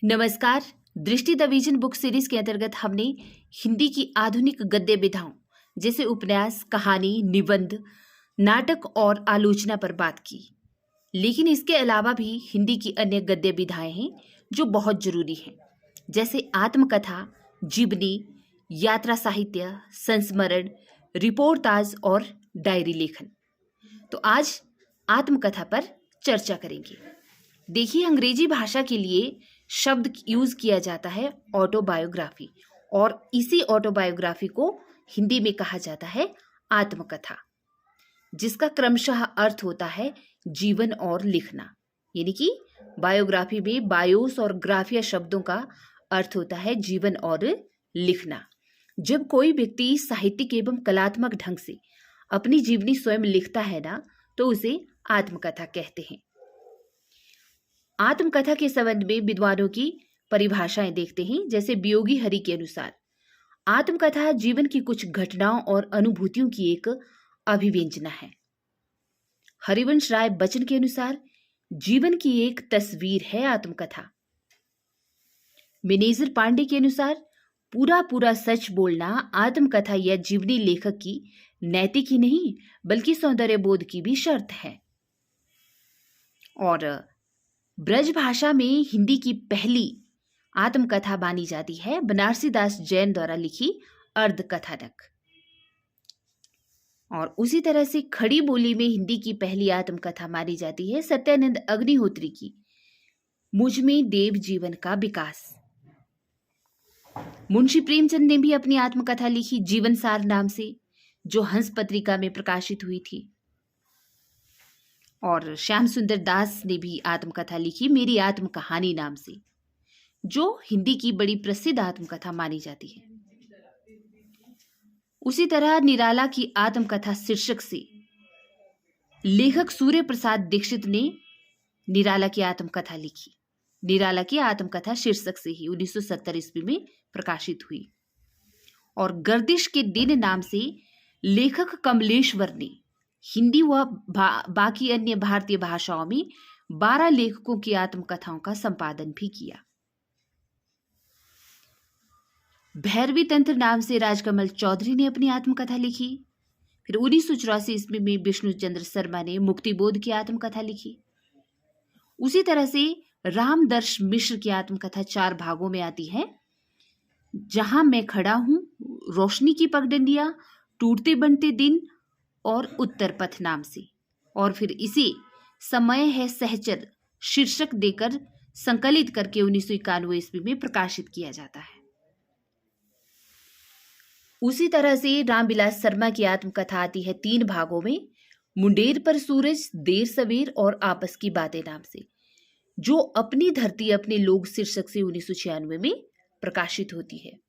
नमस्कार। दृष्टि the vision book series के अंतर्गत हमने हिंदी की आधुनिक गद्य विधाओं जैसे उपन्यास, कहानी, निबंध, नाटक और आलोचना पर बात की। लेकिन इसके अलावा भी हिंदी की अन्य गद्य विधाएं हैं जो बहुत जरूरी हैं, जैसे आत्मकथा, जीवनी, यात्रा साहित्य, संस्मरण, रिपोर्टाज और डायरी लेखन। तो आज आत्मकथा पर चर्चा करेंगे। देखिए, अंग्रेजी भाषा के लिए शब्द यूज किया जाता है ऑटोबायोग्राफी, और इसी ऑटोबायोग्राफी को हिंदी में कहा जाता है आत्मकथा, जिसका क्रमशः अर्थ होता है जीवन और लिखना। यानी कि बायोग्राफी में बायोस और ग्राफिया शब्दों का अर्थ होता है जीवन और लिखना। जब कोई व्यक्ति साहित्यिक एवं कलात्मक ढंग से अपनी जीवनी स्वयं लिखता है ना, तो उसे आत्मकथा कहते हैं। आत्मकथा के संबंध में विद्वानों की परिभाषाएं देखते हैं। जैसे वियोगी हरि के अनुसार आत्मकथा जीवन की कुछ घटनाओं और अनुभूतियों की एक अभिव्यंजना है। हरिवंश राय बच्चन के अनुसार जीवन की एक तस्वीर है आत्मकथा। मिनेजर पांडे के अनुसार पूरा पूरा सच बोलना आत्मकथा या जीवनी लेखक की नैतिक ही नहीं बल्कि सौंदर्य बोध की भी शर्त है। और ब्रज भाषा में हिंदी की पहली आत्मकथा मानी जाती है बनारसी दास जैन द्वारा लिखी अर्धकथानक। और उसी तरह से खड़ी बोली में हिंदी की पहली आत्मकथा मानी जाती है सत्यानंद अग्निहोत्री की मुझ में देव जीवन का विकास। मुंशी प्रेमचंद ने भी अपनी आत्मकथा लिखी जीवनसार नाम से, जो हंस पत्रिका में प्रकाशित हुई थी। और श्याम सुंदर दास ने भी आत्मकथा लिखी मेरी आत्म कहानी नाम से, जो हिंदी की बड़ी प्रसिद्ध आत्मकथा मानी जाती है। उसी तरह निराला की आत्मकथा शीर्षक से लेखक सूर्य प्रसाद दीक्षित ने निराला की आत्मकथा लिखी। निराला की आत्मकथा शीर्षक से ही 1970 ईस्वी में प्रकाशित हुई। और गर्दिश के दिन नाम से लेखक कमलेश्वर ने हिंदी व बाकी अन्य भारतीय भाषाओं में 12 लेखकों की आत्मकथाओं का संपादन भी किया। भैरवी तंत्र नाम से राजकमल चौधरी ने अपनी आत्मकथा लिखी। फिर 1984 ईस्वी में विष्णु चंद्र शर्मा ने मुक्तिबोध की आत्मकथा लिखी। उसी तरह से रामदर्श मिश्र की आत्मकथा 4 भागों में आती है। जहां मैं खड़ा हूं, रोशनी की पगडंडियां, टूटते बनते दिन और उत्तर पथ नाम से। और फिर इसे समय है सहचर शीर्षक देकर संकलित करके 1991 ईस्वी में प्रकाशित किया जाता है। उसी तरह से रामविलास शर्मा की आत्मकथा आती है 3 भागों में, मुंडेर पर सूरज, देर सवेर और आपस की बातें नाम से, जो अपनी धरती अपने लोग शीर्षक से 1996 में प्रकाशित होती है।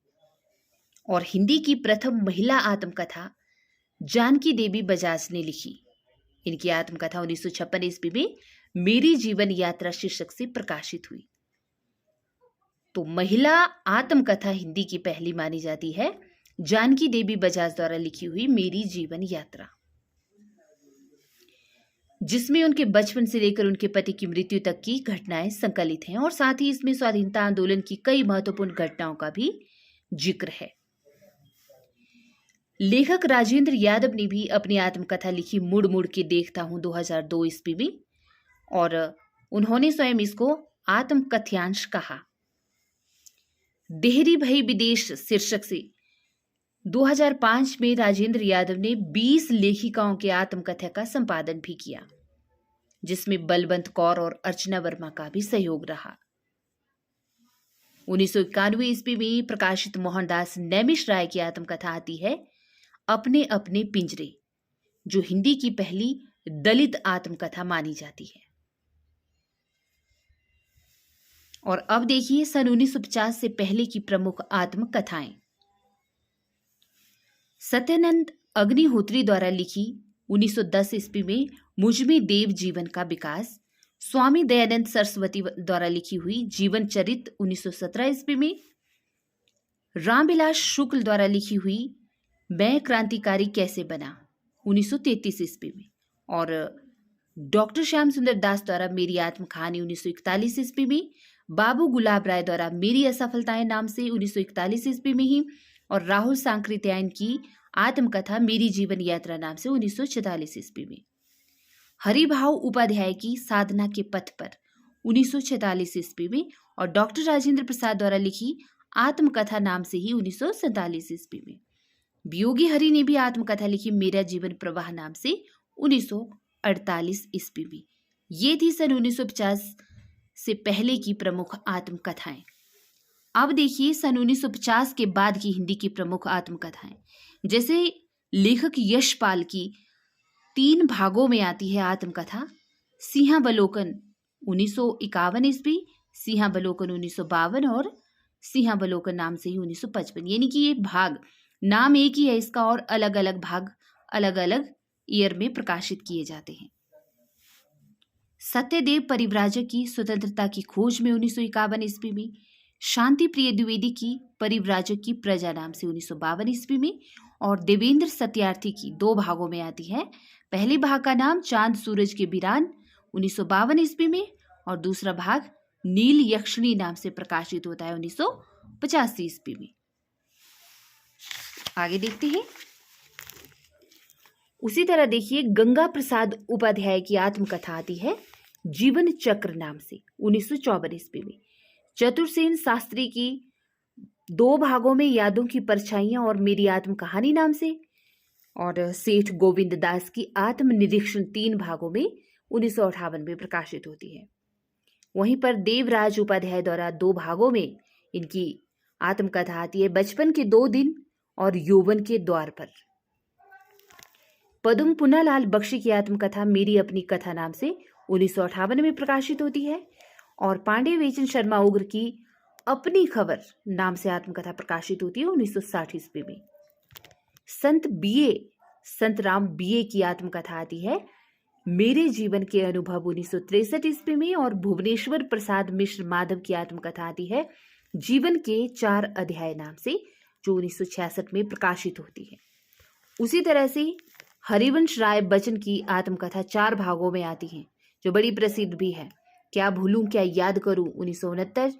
और हिंदी की प्रथम महिला आत्मकथा जानकी देवी बजाज ने लिखी। इनकी आत्मकथा 1956 ईस्वी में मेरी जीवन यात्रा शीर्षक से प्रकाशित हुई। तो महिला आत्मकथा हिंदी की पहली मानी जाती है जानकी देवी बजाज द्वारा लिखी हुई मेरी जीवन यात्रा, जिसमें उनके बचपन से लेकर उनके पति की मृत्यु तक की घटनाएं संकलित हैं। और साथ ही इसमें स्वाधीनता आंदोलन की कई महत्वपूर्ण घटनाओं का भी जिक्र है। लेखक राजेंद्र यादव ने भी अपनी आत्मकथा लिखी मुड़ मुड़ के देखता हूं 2002 ईस्वी में, और उन्होंने स्वयं इसको आत्मकथ्यांश कहा। देहरी भई विदेश शीर्षक से 2005 में राजेंद्र यादव ने 20 लेखिकाओं के आत्मकथा का संपादन भी किया, जिसमें बलवंत कौर और अर्चना वर्मा का भी सहयोग रहा। 1991 ईस्वी में प्रकाशित मोहनदास नैमिष राय की आत्मकथा आती है अपने अपने पिंजरे, जो हिंदी की पहली दलित आत्मकथा मानी जाती है। और अब देखिए सन 1950 से पहले की प्रमुख आत्मकथाएं। सत्यानंद अग्निहोत्री द्वारा लिखी 1910 ईस्वी में मुझ में देव जीवन का विकास, स्वामी दयानंद सरस्वती द्वारा लिखी हुई जीवन चरित 1917 ईस्वी में, रामविलास शुक्ल द्वारा लिखी हुई मैं क्रांतिकारी कैसे बना 1933 ईस्वी में, और डॉक्टर श्याम सुंदर दास द्वारा मेरी आत्म कहानी 1941 ईस्वी में, बाबू गुलाब राय द्वारा मेरी असफलताएं नाम से 1941 ईस्वी में ही, और राहुल सांकृत्यायन की आत्मकथा मेरी जीवन यात्रा नाम से 1946 ईस्वी में। हरिभाव उपाध्याय की साधना के पथ पर 1946 ईस्वी में, और डॉक्टर राजेंद्र प्रसाद द्वारा लिखी आत्मकथा नाम से ही 1947 ईस्वी में। वियोगी हरि ने भी आत्मकथा लिखी मेरा जीवन प्रवाह नाम से 1948 ईस्वी में। ये थी सन 1950 से पहले की प्रमुख आत्मकथाएं। अब देखिए सन 1950 के बाद की हिंदी की प्रमुख आत्मकथाएं, जैसे लेखक यशपाल की 3 भागों में आती है आत्मकथा सिंहावलोकन 1951 ईस्वी, सिंहावलोकन 1952 और सिंहावलोकन नाम से ही 1955। यानी कि ये भाग नाम एक ही है इसका, और अलग अलग भाग अलग अलग ईयर में प्रकाशित किए जाते हैं। सत्यदेव परिव्राजक की स्वतंत्रता की खोज में 1951 ईस्वी में, शांति प्रिय द्विवेदी की परिव्राजक की प्रजा नाम से 1952 ईस्वी में, और देवेंद्र सत्यार्थी की 2 भागों में आती है। पहले भाग का नाम चांद सूरज के बिरान 1952 ईस्वी में, और दूसरा भाग नील यक्षिणी नाम से प्रकाशित होता है 1985 ईस्वी में। आगे देखते हैं। उसी तरह देखिए गंगा प्रसाद उपाध्याय की आत्मकथा आती है जीवन चक्र नाम से 1954 ईस्वी में। चतुर्सेन शास्त्री की 2 भागों में यादों की परछाइयां और मेरी आत्म कहानी नाम से, और सेठ गोविंद दास की आत्मनिरीक्षण 3 भागों में 1958 में प्रकाशित होती है। वहीं पर देवराज उपाध्याय द्वारा 2 भागों में इनकी आत्मकथा आती है बचपन के 2 दिन और यौवन के द्वार पर। पद्म पुन्नालाल बख्शी की आत्मकथा मेरी अपनी कथा नाम से 1958 में प्रकाशित होती है, और पांडे वेचन शर्मा उग्र की अपनी खबर नाम से आत्मकथा प्रकाशित होती है 1960 ईस्वी में। संत राम बीए की आत्मकथा आती है मेरे जीवन के अनुभव 1963 ईस्वी में, और भुवनेश्वर प्रसाद मिश्र माधव की आत्मकथा आती है जीवन के 4 अध्याय नाम से, जो 1966 में प्रकाशित होती है। उसी तरह से हरिवंश राय बच्चन की आत्मकथा 4 भागों में आती है, जो बड़ी प्रसिद्ध भी है। क्या भूलूं क्या याद करूं 1969,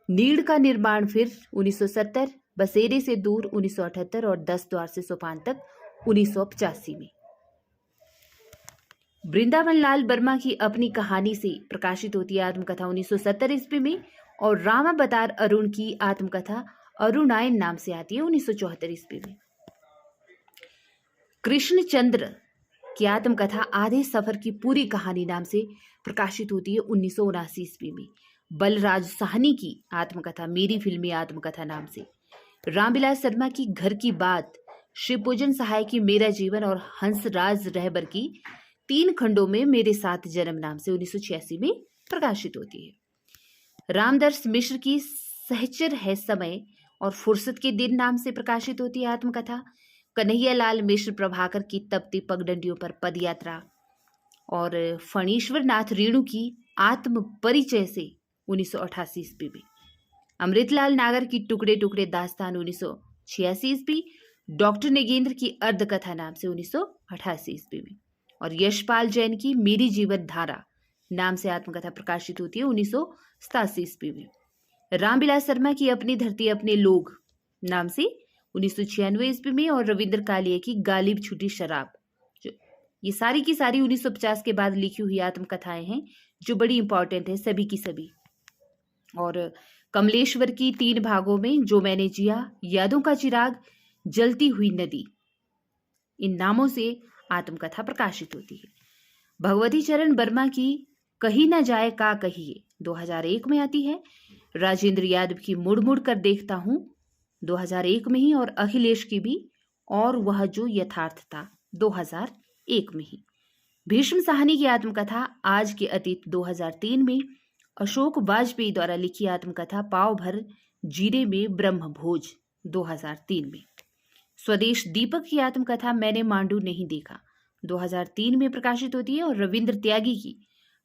नीड़ का निर्माण फिर 1970, बसेरे से दूर 1978, और 10 द्वार से सोपान तक 1985 में। वृंदावन लाल वर्मा की अपनी कहानी से प्रकाशित होती है आत्मकथा 1970 ईस्वी में, और रामावतार अरुण की आत्मकथा अरुणायन नाम से आती है 1974 ईस्वी में। कृष्णचंद्र की आत्मकथा आधे सफर की पूरी कहानी नाम से प्रकाशित होती है 1979 ईस्वी में। बलराज साहनी की आत्मकथा मेरी फिल्मी आत्मकथा नाम से। रामविलास शर्मा की घर की बात, शिवपूजन सहाय की मेरा जीवन, और हंसराज रहबर की 3 खंडों में मेरे साथ जन्म नाम से 1986 में प्रकाशित होती है। रामदर्श मिश्र की सहचर है समय और फुर्सत के दिन नाम से प्रकाशित होती है आत्मकथा। कन्हैयालाल मिश्र प्रभाकर की तपती पगडंडियों पर पदयात्रा, और फणीश्वर नाथ रेणु की आत्म परिचय से 1988 ईस्वी में। अमृतलाल नागर की टुकड़े टुकड़े दास्तान 1986 ईस्वी, डॉक्टर नेगेंद्र की अर्धकथा नाम से 1988 ईस्वी में, और यशपाल जैन की मेरी जीवन धारा नाम से आत्मकथा प्रकाशित होती है 1987 ईस्वी में। रामविलास शर्मा की अपनी धरती अपने लोग नाम से 1996 ईस्वी में, और रविंद्र कालिया की गालिब छूटी शराब, जो ये सारी की सारी 1950 के बाद लिखी हुई आत्मकथाएं हैं, जो बड़ी इंपॉर्टेंट है सभी की सभी। और कमलेश्वर की 3 भागों में जो मैंने जिया, यादों का चिराग, जलती हुई नदी, इन नामों से आत्मकथा प्रकाशित होती है। भगवती चरण वर्मा की कहीं ना जाए का कहिए 2001 में आती है। राजेंद्र यादव की मुड़ मुड़ कर देखता हूं 2001 में ही, और अखिलेश की भी और वह जो यथार्थ था 2001 में ही। भीष्म साहनी की आत्मकथा आज के अतीत 2003 में। अशोक वाजपेयी द्वारा लिखी आत्मकथा पाव भर जीरे में ब्रह्म भोज 2003 में। स्वदेश दीपक की आत्मकथा मैंने मांडू नहीं देखा 2003 में प्रकाशित होती है, और रविंद्र त्यागी की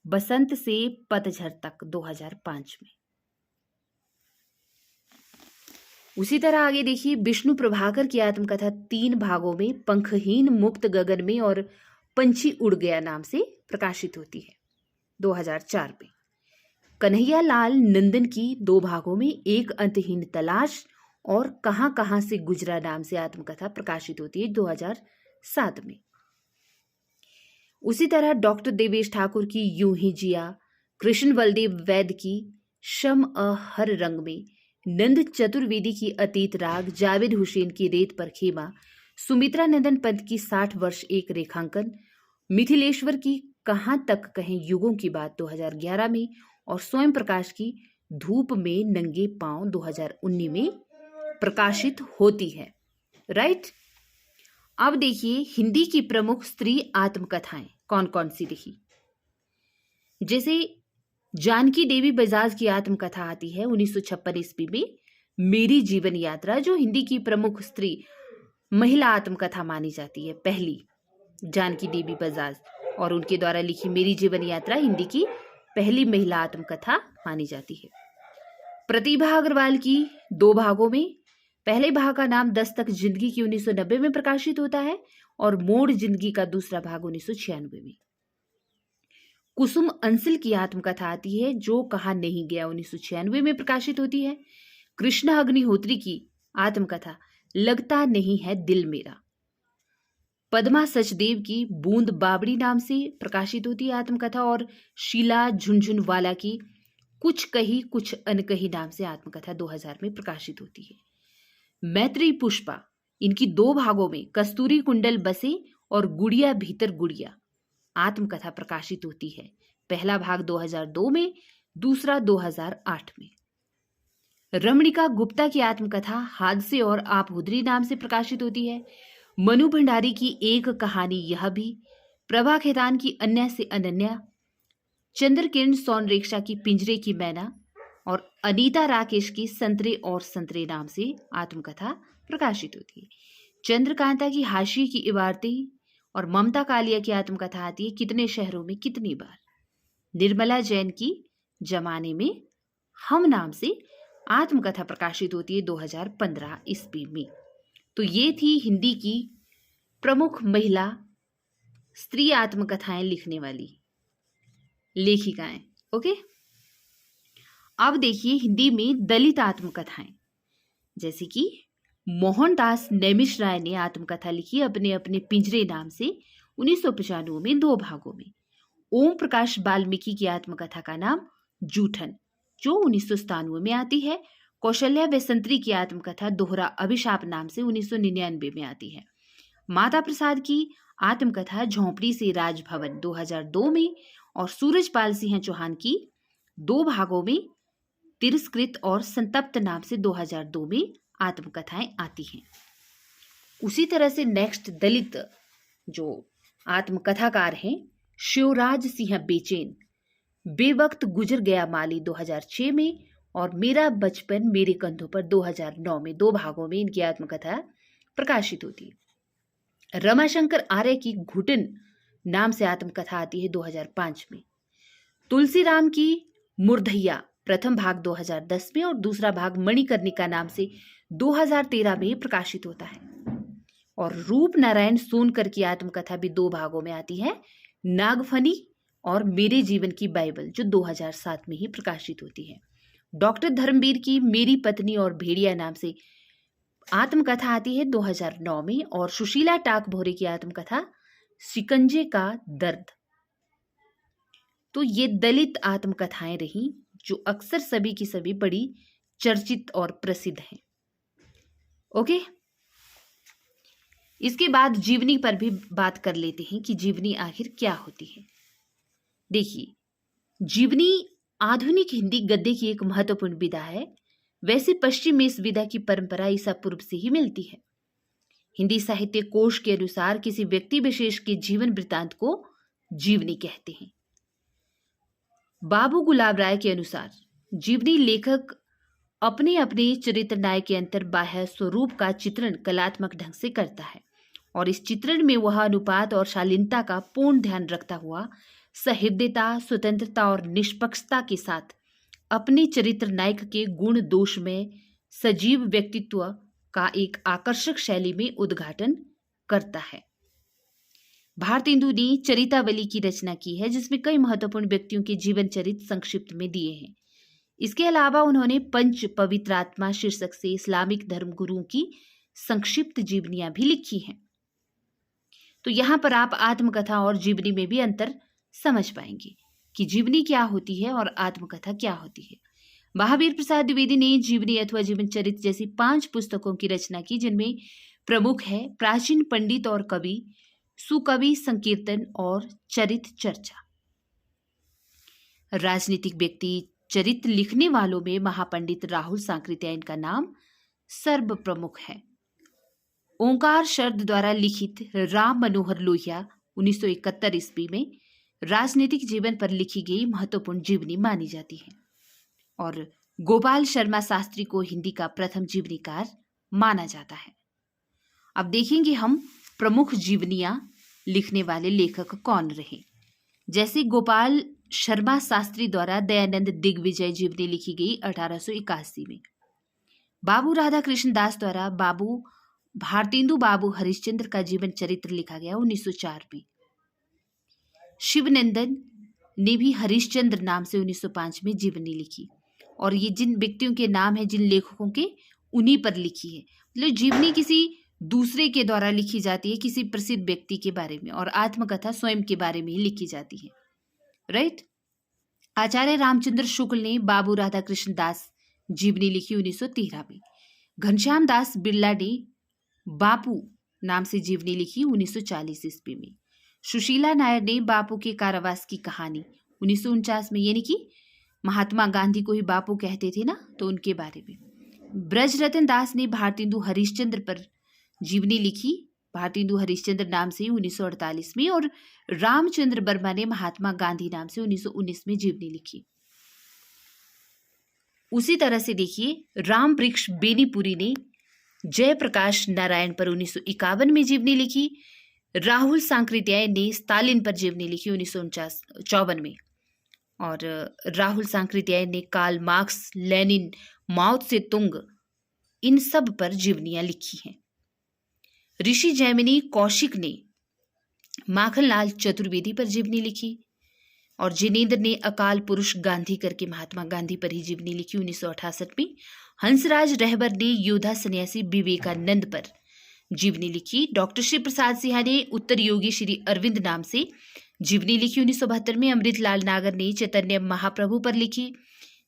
बसंत से पतझड़ तक 2005 में। उसी तरह आगे देखिए विष्णु प्रभाकर की आत्मकथा 3 भागों में पंखहीन मुक्त गगन में और पंछी उड़ गया नाम से प्रकाशित होती है 2004 में। कन्हैयालाल नंदन की 2 भागों में एक अंतहीन तलाश और कहां कहां से गुजरा नाम से आत्मकथा प्रकाशित होती है 2007 में। उसी तरह डॉक्टर देवेश ठाकुर की यूं ही जिया, कृष्ण बलदेव वैद्य की शम अ हर रंग में, नंद चतुर्वेदी की अतीत राग, जावेद हुसैन की रेत पर खेमा, सुमित्रा नंदन पंत की 60 वर्ष एक रेखांकन, मिथिलेश्वर की कहां तक कहें युगों की बात 2011 में और स्वयं प्रकाश की धूप में नंगे पांव 2019 में प्रकाशित होती है। राइट। अब देखिए हिंदी की प्रमुख स्त्री आत्मकथाएं कौन कौन सी रही। जैसे जानकी देवी बजाज की आत्मकथा आती है 1956 ईस्वी में, मेरी जीवन यात्रा, जो हिंदी की प्रमुख स्त्री महिला आत्मकथा मानी जाती है, पहली जानकी देवी बजाज, और उनके द्वारा लिखी मेरी जीवन यात्रा हिंदी की पहली महिला आत्मकथा मानी जाती है। प्रतिभा अग्रवाल की 2 भागों में, पहले भाग का नाम 10 तक जिंदगी की 1990 में प्रकाशित होता है और मोड़ जिंदगी का दूसरा भाग 1996 में। कुसुम अंसिल की आत्मकथा आती है जो कहा नहीं गया 1996 में प्रकाशित होती है। कृष्णा अग्निहोत्री की आत्मकथा लगता नहीं है दिल मेरा। पद्मा सचदेव की बूंद बाबड़ी नाम से प्रकाशित होती है आत्मकथा, और शीला झुनझुनवाला की कुछ कही कुछ अनकही नाम से आत्मकथा 2000 में प्रकाशित होती है। मैत्री पुष्पा, इनकी 2 भागों में कस्तूरी कुंडल बसे और गुड़िया भीतर गुड़िया आत्मकथा प्रकाशित होती है। पहला भाग 2002 में, दूसरा 2008 में। रमणिका गुप्ता की आत्मकथा हादसे और आपहुदरी नाम से प्रकाशित होती है। मनु भंडारी की एक कहानी यह भी, प्रभा खेतान की अन्य से अनन्या, चंद्रकिरण सोनरेखा की पिंजरे की मैना और अनीता राकेश की संतरे और संतरे नाम से आत्मकथा प्रकाशित होती है। चंद्रकांता की हाशिए की इबारतें और ममता कालिया की आत्मकथा आती है कितने शहरों में कितनी बार। निर्मला जैन की जमाने में हम नाम से आत्मकथा प्रकाशित होती है 2015 ईस्वी में। तो ये थी हिंदी की प्रमुख महिला स्त्री आत्मकथाएं लिखने वाली लेखिकाएं। ओके, अब देखिए हिंदी में दलित आत्मकथाएं, जैसे कि मोहनदास नेमिष राय ने आत्मकथा लिखी अपने अपने पिंजरे नाम से 1995 में 2 भागों में। ओम प्रकाश वाल्मीकि की आत्मकथा का नाम जूठन, जो 1997 में आती है। कौशल्या वैसंत्री की आत्मकथा दोहरा अभिशाप नाम से 1999 में आती है। माता प्रसाद की आत्मकथा झोंपड़ी से राजभवन 2002 में, और सूरजपाल सिंह चौहान की 2 भागों में तिरस्कृत और संतप्त नाम से 2002 में आत्मकथाएं आती हैं। उसी तरह से नेक्स्ट दलित जो आत्मकथाकार हैं, शिवराज सिंह बेचैन, बेवक्त गुजर गया माली 2006 में, और मेरा बचपन मेरे कंधों पर 2009 में 2 भागों में इनकी आत्मकथा प्रकाशित होती है। रमाशंकर आर्य की घुटन नाम से आत्मकथा आती है 2005 में। तुलसीराम की मुर्धैया प्रथम भाग 2010 में और दूसरा भाग मणिकर्णिका नाम से 2013 में प्रकाशित होता है। और रूप नारायण सोनकर की आत्मकथा भी 2 भागों में आती है, नागफनी और मेरे जीवन की बाइबल, जो 2007 में ही प्रकाशित होती है। डॉक्टर धर्मवीर की मेरी पत्नी और भेड़िया नाम से आत्मकथा आती है 2009 में, और सुशीला टाकभोरे की आत्मकथा शिकंजे का दर्द। तो ये दलित आत्मकथाएं रही जो अक्सर सभी की सभी बड़ी चर्चित और प्रसिद्ध हैं। ओके, इसके बाद जीवनी पर भी बात कर लेते हैं कि जीवनी आखिर क्या होती है। देखिए, जीवनी आधुनिक हिंदी गद्य की एक महत्वपूर्ण विधा है। वैसे पश्चिम में इस विधा की परंपरा ईसा पूर्व से ही मिलती है। हिंदी साहित्य कोश के अनुसार किसी व्यक्ति विशेष के जीवन वृत्तांत को जीवनी कहते हैं। बाबू गुलाब राय के अनुसार जीवनी लेखक अपने अपने चरित्र नायक के अंतर बाह्य स्वरूप का चित्रण कलात्मक ढंग से करता है, और इस चित्रण में वह अनुपात और शालीनता का पूर्ण ध्यान रखता हुआ सहृदयता, स्वतंत्रता और निष्पक्षता के साथ अपने चरित्र नायक के गुण दोष में सजीव व्यक्तित्व का एक आकर्षक शैली में उद्घाटन करता है। भारतेंदु ने चरितावली की रचना की है, जिसमें कई महत्वपूर्ण व्यक्तियों के जीवन चरित्र संक्षिप्त में दिए हैं। इसके अलावा उन्होंने पंच पवित्रात्मा शीर्षक से इस्लामिक धर्म गुरुओं की संक्षिप्त जीवनियां भी लिखी हैं। तो यहाँ पर आप आत्मकथा और जीवनी में भी अंतर समझ पाएंगे कि जीवनी क्या होती है और आत्मकथा क्या होती है। महावीर प्रसाद द्विवेदी ने जीवनी अथवा जीवन चरित्र जैसी 5 पुस्तकों की रचना की, जिनमें प्रमुख है प्राचीन पंडित और कवि, सुकवि संकीर्तन और चरित चर्चा। राजनीतिक व्यक्ति चरित्र लिखने वालों में महापंडित राहुल सांकृत्यायन का नाम सर्व प्रमुख है। ओंकार शब्द द्वारा लिखित राम मनोहर लोहिया 1971 ईस्वी में राजनीतिक जीवन पर लिखी गई महत्वपूर्ण जीवनी मानी जाती है और गोपाल शर्मा शास्त्री को हिंदी का प्रथम जीवनीकार माना जाता है। अब देखेंगे हम प्रमुख जीवनियां लिखने वाले लेखक कौन रहे। जैसे गोपाल शर्मा शास्त्री द्वारा दयानंद दिग्विजय जीवनी लिखी गई 1881 में। बाबू राधा कृष्ण दास द्वारा बाबू भारतेंदु बाबू हरिश्चंद्र का जीवन चरित्र लिखा गया 1904 में। शिवनंदन ने भी हरिश्चंद्र नाम से 1905 में जीवनी लिखी और ये जिन व्यक्तियों के नाम है, जिन लेखकों के, उन्हीं पर लिखी है। मतलब जीवनी किसी दूसरे के द्वारा लिखी जाती है, किसी प्रसिद्ध व्यक्ति के बारे में, और आत्मकथा स्वयं के बारे में ही लिखी जाती है। राइट। आचार्य रामचंद्र शुक्ल ने बाबू राधा कृष्ण दास जीवनी लिखी 1913 में। घनश्याम दास बिरला ने बापू नाम से जीवनी लिखी 1940 ईस्वी में। सुशीला नायर ने बापू के कारावास की कहानी 1949 में, यानी कि महात्मा गांधी को ही बापू कहते थे ना, तो उनके बारे में। ब्रजरतन दास ने भारतेंदु हरिश्चंद्र पर जीवनी लिखी, भारतेंदु हरिश्चंद्र नाम से 1948 में, और रामचंद्र वर्मा ने महात्मा गांधी नाम से 1919 में जीवनी लिखी। उसी तरह से देखिए राम वृक्ष बेनीपुरी ने जयप्रकाश नारायण पर 1951 में जीवनी लिखी। राहुल सांकृत्यायन ने स्टालिन पर जीवनी लिखी 1954 में, और राहुल सांकृत्यायन ने कार्ल मार्क्स, लेनिन, माओ त्से तुंग, इन सब पर जीवनियां लिखी हैं। ऋषि जैमिनी कौशिक ने माखनलाल चतुर्वेदी पर जीवनी लिखी, और जिनेंद्र ने अकाल पुरुष गांधी करके महात्मा गांधी पर ही जीवनी लिखी 1968 में। हंसराज रहबर ने योद्धा सन्यासी विवेकानंद पर जीवनी लिखी। डॉक्टर श्री प्रसाद सिंह ने उत्तर योगी श्री अरविंद नाम से जीवनी लिखी 1972 में। अमृतलाल नागर ने चैतन्य महाप्रभु पर लिखी।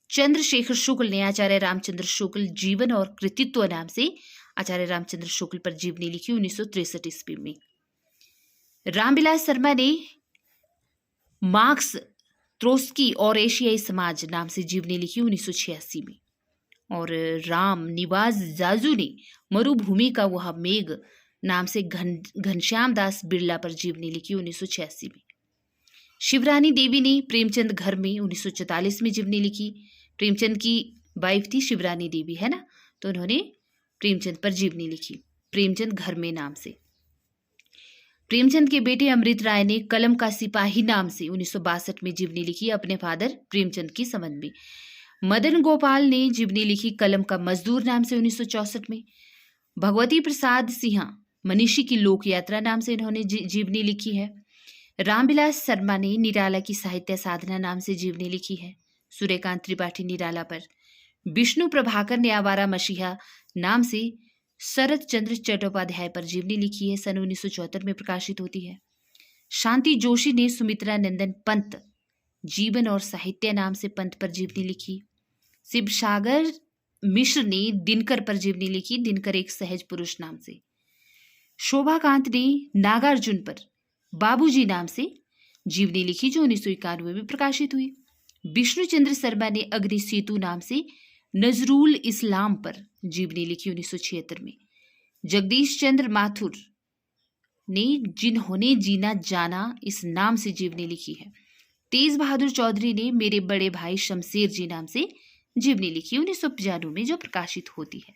चंद्रशेखर शुक्ल ने आचार्य रामचंद्र शुक्ल जीवन और कृतित्व नाम से आचार्य रामचंद्र शुक्ल पर जीवनी लिखी 1963 ईस्वी में। रामविलास शर्मा ने मार्क्स, त्रोस्की और एशियाई समाज नाम से जीवनी लिखी 1986 में, और राम निवास जाजू ने मरुभूमि का वह मेघ नाम से घनश्याम दास बिरला पर जीवनी लिखी 1986 में। शिवरानी देवी ने प्रेमचंद घर में 1944 में जीवनी लिखी। प्रेमचंद की वाइफ थी शिवरानी देवी, है ना, तो उन्होंने प्रेमचंद पर जीवनी लिखी, प्रेमचंद घर में नाम से। प्रेमचंद के बेटे अमृत राय ने कलम का सिपाही नाम से 1962 में जीवनी लिखी अपने फादर प्रेमचंद की संबंध में। मदन गोपाल ने जीवनी लिखी कलम का मजदूर नाम से 1964 में। भगवती प्रसाद सिंह मनीषी की लोक यात्रा नाम से इन्होंने जीवनी लिखी है। रामविलास शर्मा ने निराला की साहित्य साधना नाम से जीवनी लिखी है सूर्यकांत त्रिपाठी निराला पर। विष्णु प्रभाकर ने आवारा मसीहा नाम से शरद चंद्र चट्टोपाध्याय पर जीवनी लिखी है, सन 1974 में प्रकाशित होती है। शांति जोशी ने सुमित्रा नंदन पंत जीवन और साहित्य नाम से पंत पर जीवनी लिखी। शिवसागर मिश्र ने दिनकर पर जीवनी लिखी, दिनकर एक सहज पुरुष नाम से। शोभाकांत ने नागार्जुन पर बाबूजी नाम से जीवनी लिखी जो 1991 में प्रकाशित हुई। विष्णुचंद्र शर्मा ने अग्नि सेतु नाम से नजरुल इस्लाम पर जीवनी लिखी 1976 में। जगदीश चंद्र माथुर ने जिन्होंने जीना जाना इस नाम से जीवनी लिखी है। तेज बहादुर चौधरी ने मेरे बड़े भाई शमशेर जी नाम से जीवनी लिखी 1995 में जो प्रकाशित होती है।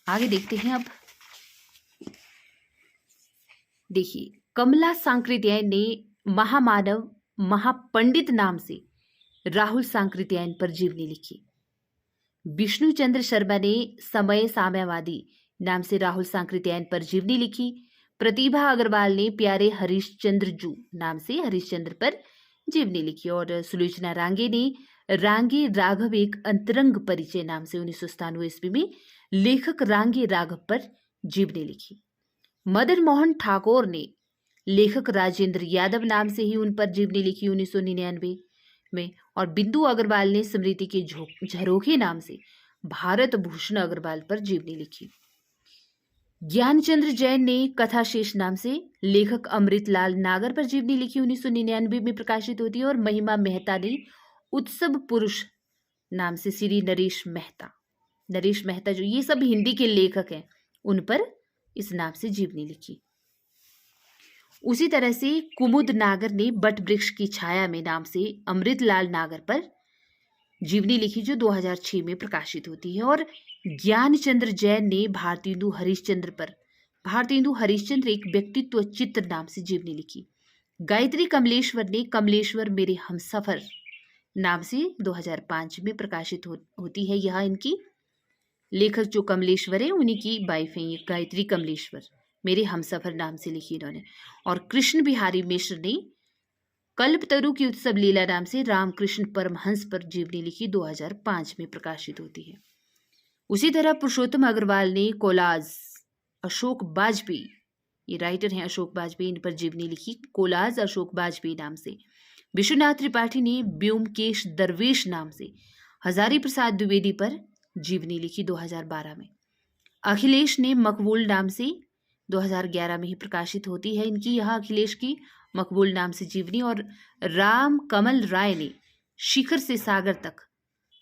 आगे देखते हैं। अब देखिए कमला सांकृत्यायन ने महामानव महापंडित नाम से राहुल सांकृत्यायन पर जीवनी लिखी। विष्णुचंद्र शर्मा ने समय साम्यवादी नाम से राहुल सांकृत्यायन पर जीवनी लिखी। प्रतिभा अग्रवाल ने प्यारे हरिश्चंद्र जू नाम से हरिश्चंद्र पर जीवनी लिखी और सुलोचना रांगे ने रांगे राघव एक अंतरंग परिचय नाम से 1997 ईस्वी में लेखक रांगे राघव पर जीवनी लिखी। मदन मोहन ठाकुर ने लेखक राजेंद्र यादव नाम से ही उन पर जीवनी लिखी 1999 में, और बिंदु अग्रवाल ने स्मृति के झरोखे नाम से भारत भूषण अग्रवाल पर जीवनी लिखी। ज्ञानचंद्र जैन ने कथा शेष नाम से लेखक अमृतलाल नागर पर जीवनी लिखी 1999 में प्रकाशित होती है, और महिमा मेहता ने उत्सव पुरुष नाम से श्री नरेश मेहता जो ये सब हिंदी के लेखक हैं उन पर इस नाम से जीवनी लिखी। उसी तरह से कुमुद नागर ने बट वृक्ष की छाया में नाम से अमृतलाल नागर पर जीवनी लिखी जो 2006 में प्रकाशित होती है, और ज्ञानचंद्र जैन ने भारतेंदु हरिश्चंद्र एक व्यक्तित्व चित्र नाम से जीवनी लिखी। गायत्री कमलेश्वर ने कमलेश्वर मेरे हमसफर नाम से 2005 में प्रकाशित होती है। यह इनकी लेखक जो कमलेश्वर है उन्हीं की वाइफ है, ये गायत्री कमलेश्वर मेरे हमसफर नाम से लिखी इन्होंने। और कृष्ण बिहारी मिश्र ने कल्पतरु की उत्सव लीला नाम से रामकृष्ण परमहंस पर जीवनी लिखी 2005 में प्रकाशित होती है। उसी तरह पुरुषोत्तम अग्रवाल ने कोलाज अशोक बाजपेयी, ये राइटर हैं अशोक बाजपेयी, इन पर जीवनी लिखी कोलाज अशोक बाजपेयी नाम से। विश्वनाथ त्रिपाठी ने व्योमकेश दरवेश नाम से हजारी प्रसाद द्विवेदी पर जीवनी लिखी 2012 में। अखिलेश ने मकबूल नाम से 2011 में ही प्रकाशित होती है इनकी यह अखिलेश की मकबूल नाम से जीवनी। और राम कमल राय ने शिखर से सागर तक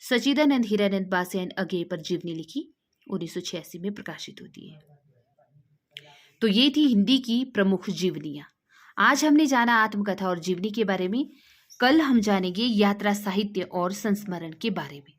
सचिदानंद हीरानंद बासियान अगेय पर जीवनी लिखी 1986 में प्रकाशित होती है। तो ये थी हिंदी की प्रमुख जीवनियां। आज हमने जाना आत्मकथा और जीवनी के बारे में। कल हम जानेंगे यात्रा साहित्य और संस्मरण के बारे में।